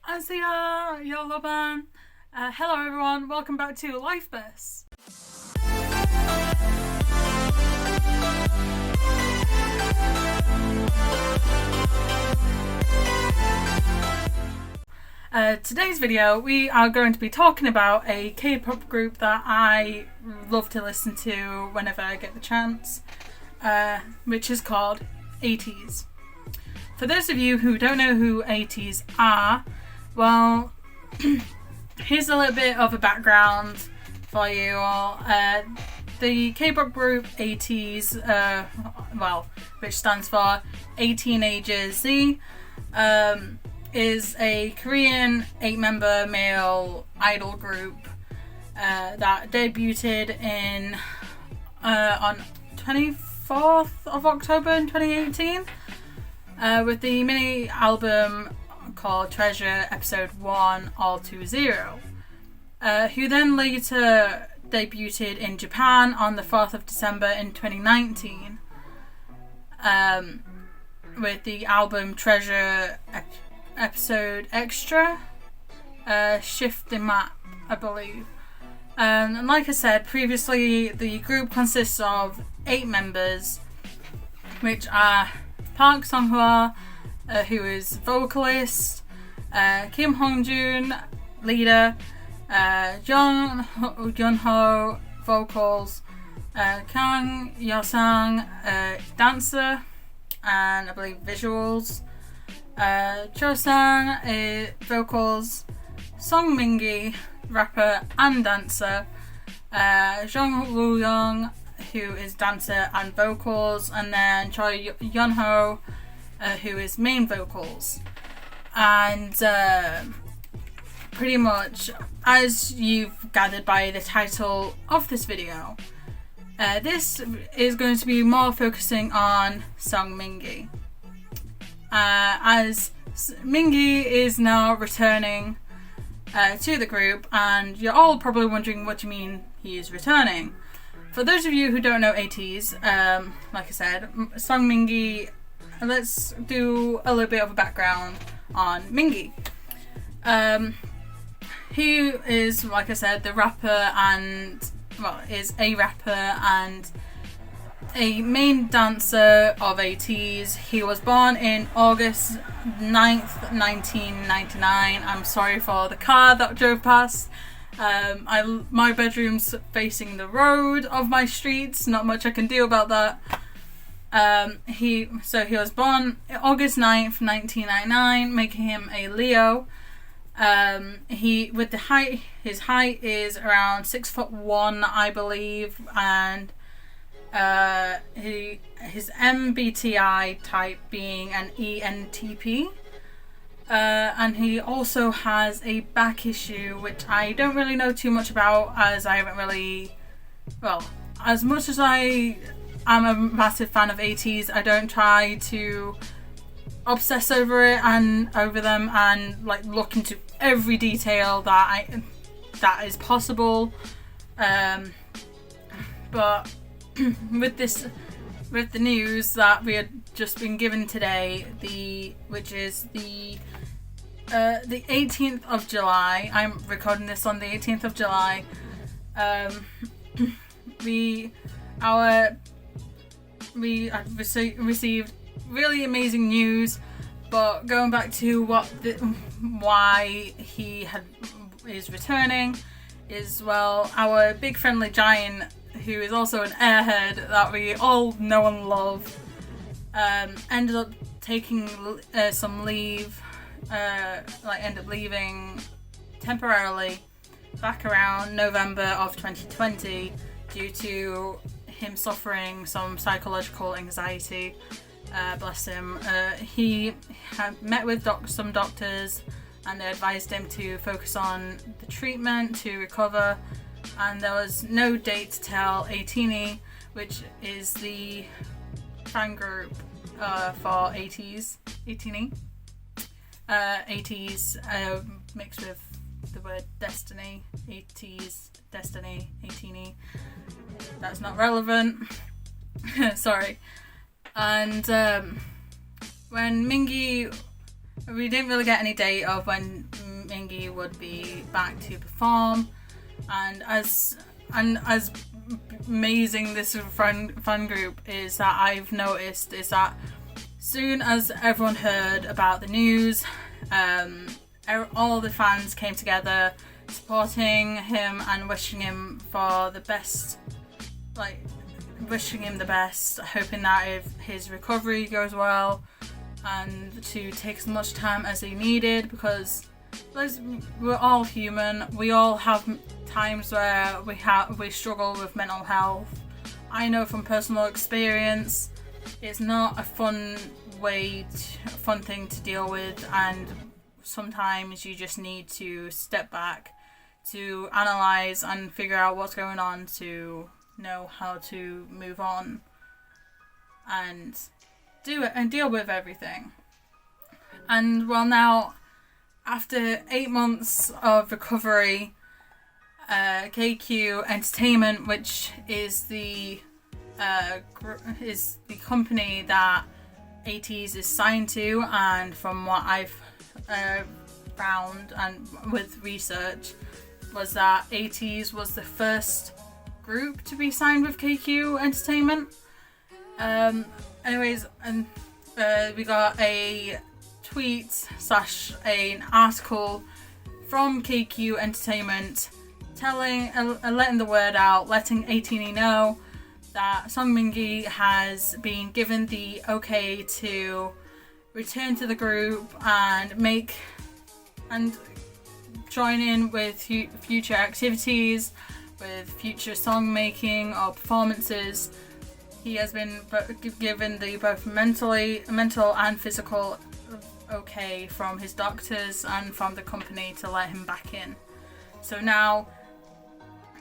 Annyeonghaseyo, Yoloban. Hello everyone, welcome back to Life Bus. Today's video we are going to be talking about a K-pop group that I love to listen to whenever I get the chance, which is called Ateez. For those of you who don't know who Ateez are, well, here's a little bit of a background for you all. The K-pop group Ateez, which stands for Annyeonghaseyo, is a Korean 8-member male idol group that debuted on 24th of October in 2018 with the mini album called Treasure Episode 1 All Too Zero, who then later debuted in Japan on the 4th of December in 2019 with the album Treasure Episode Extra, Shift the Map, I believe. And like I said previously, the group consists of 8 members, which are Park Sung-hwa, who is vocalist, Kim Hong-jun, leader, Jung Hyun-ho, vocals, Kang Yo-sang, dancer, and I believe visuals, Cho-sang, vocals, Song Mingi, rapper and dancer, Jung Woo-young, who is dancer and vocals, and then Choi Yeon-ho, who is main vocals. And pretty much, as you've gathered by the title of this video, this is going to be more focusing on Song Mingi, as Mingi is now returning to the group, and you're all probably wondering what do you mean he is returning. For those of you who don't know Ateez, like I said, Song Mingi, let's do a little bit of a background on Mingi. He is, like I said, the rapper is a rapper and a main dancer of Ateez. He was born in August 9th, 1999. I'm sorry for the car that drove past. My bedroom's facing the road of my streets. Not much I can do about that. He was born August 9th, 1999, making him a Leo. His height is around 6'1", I believe, and his MBTI type being an ENTP. And he also has a back issue, which I don't really know too much about, as I haven't really, as much as I am a massive fan of Ateez, I don't try to obsess over it and over them and look into every detail that is possible. But with the news that we had just been given today, which is the 18th of July. I'm recording this on the 18th of July. We received really amazing news, but going back to why he is returning is, our big friendly giant, who is also an airhead that we all know and love, ended up taking some leave, ended up leaving temporarily back around November of 2020 due to him suffering some psychological anxiety. Bless him. He had met with some doctors, and they advised him to focus on the treatment to recover, and there was no date to tell Atiny I, which is the fan group for Ateez. Atiny I. Ateez mixed with the word destiny. Ateez, destiny, Atiny I. That's not relevant. Sorry. And when Mingi, we didn't really get any date of when Mingi would be back to perform, and as amazing this fan group is that I've noticed is that soon as everyone heard about the news, all the fans came together supporting him and wishing him for the best, wishing him the best, hoping that if his recovery goes well and to take as much time as he needed, because we're all human. We all have times where we struggle with mental health. I know from personal experience it's not a fun thing to deal with, and sometimes you just need to step back to analyze and figure out what's going on to know how to move on and do it and deal with everything. And well, now after 8 months of recovery, KQ Entertainment, which is the company that Ateez is signed to, and from what I've found and with research, was that Ateez was the first group to be signed with KQ Entertainment. Anyways, and we got a tweet / an article from KQ Entertainment letting the word out, letting Atiny know that Tto Manneyo has been given the okay to return to the group and join in with future activities, with future song making or performances. He has been given the both mental and physical okay from his doctors and from the company to let him back in. So now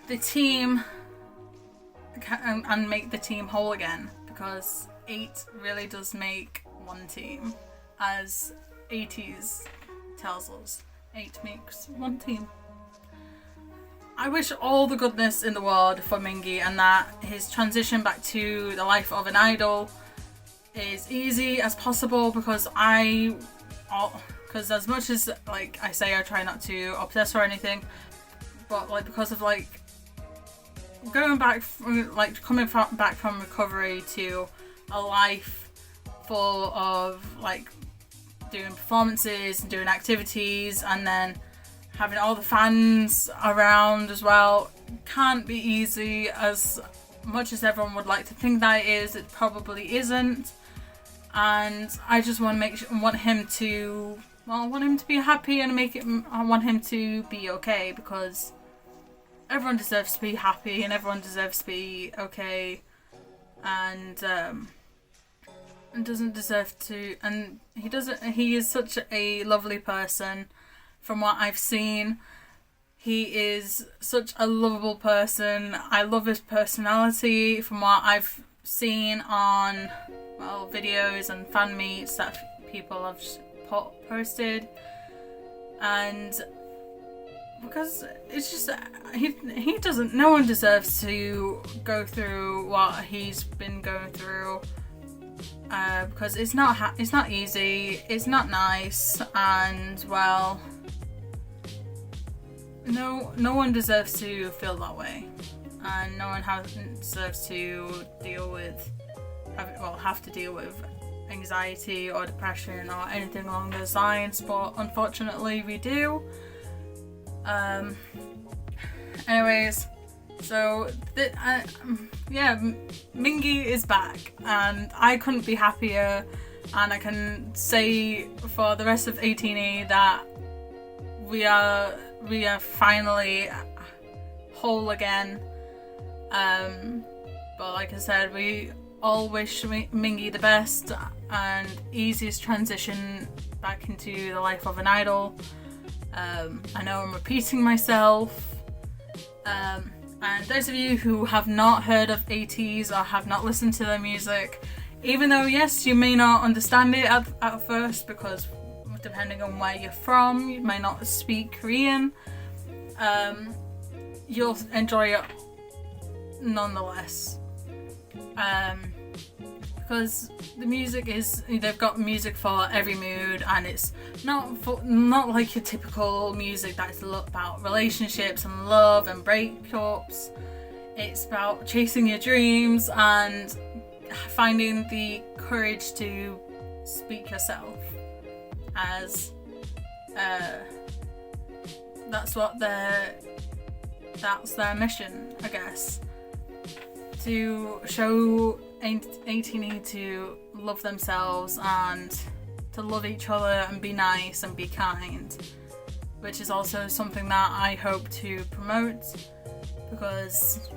the team and make the team whole again, because 8 really does make one team, as Ateez tells us. 8 makes one team. I wish all the goodness in the world for Mingi, and that his transition back to the life of an idol is easy as possible, because as much as I say I try not to obsess or anything, but because of going back coming back from recovery to a life full of doing performances and doing activities, and then having all the fans around as well, can't be easy. As much as everyone would like to think that it is, it probably isn't. And I just want him to be happy, and I want him to be okay, because everyone deserves to be happy and everyone deserves to be okay, and doesn't deserve to, and he is such a lovely person. From what I've seen, he is such a lovable person. I love his personality from what I've seen on videos and fan meets that people have posted, and because it's just no one deserves to go through what he's been going through, because it's not easy, it's not nice, and no one deserves to feel that way, and no one deserves to have to deal with anxiety or depression or anything along those lines, but unfortunately we do. Anyways, so Mingi is back, and I couldn't be happier, and I can say for the rest of Atiny that we are finally whole again. But like I said, we all wish Mingi the best and easiest transition back into the life of an idol. I know I'm repeating myself, and those of you who have not heard of Ateez or have not listened to their music, even though yes, you may not understand it at first, because depending on where you're from, you may not speak Korean, you'll enjoy it nonetheless, because the music is, they've got music for every mood, and it's not like your typical music that's about relationships and love and breakups. It's about chasing your dreams and finding the courage to speak yourself, as that's their mission, I guess, to show Atiny I to love themselves and to love each other and be nice and be kind, which is also something that I hope to promote, because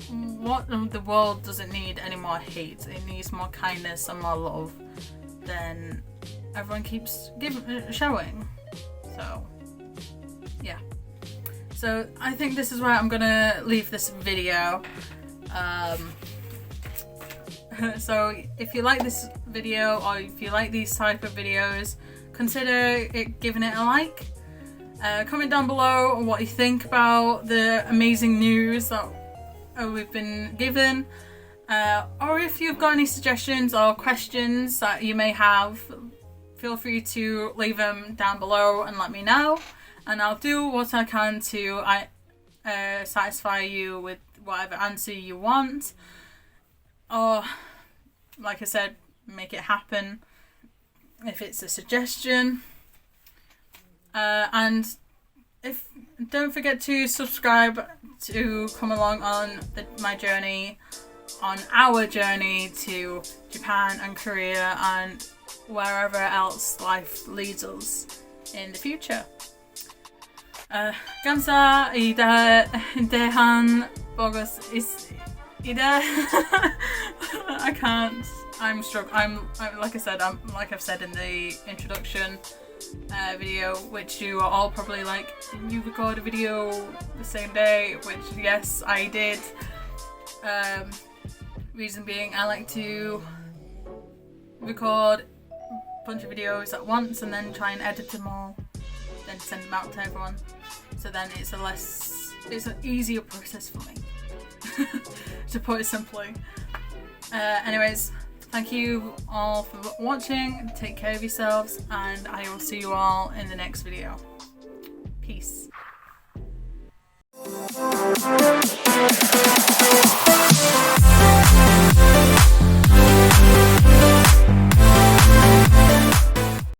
the world doesn't need any more hate. It needs more kindness and more love than everyone keeps showing. So yeah, so I think this is where I'm gonna leave this video. So if you like this video, or if you like these type of videos, consider giving it a like. Comment down below what you think about the amazing news that we've been given, or if you've got any suggestions or questions that you may have, feel free to leave them down below and let me know, and I'll do what I can to satisfy you with whatever answer you want, or like I said, make it happen if it's a suggestion. And don't forget to subscribe to come along on our journey to Japan and Korea and wherever else life leads us in the future. 감사합니다. 대한 보고 있습니다. I can't. I'm struggling. Like I've said in the introduction video, which you are all probably like, didn't you record a video the same day? Which, yes, I did. Reason being, I like to record a bunch of videos at once and then try and edit them all, then send them out to everyone. So then it's an easier process for me, to put it simply. Anyways, thank you all for watching, take care of yourselves, and I will see you all in the next video. Peace.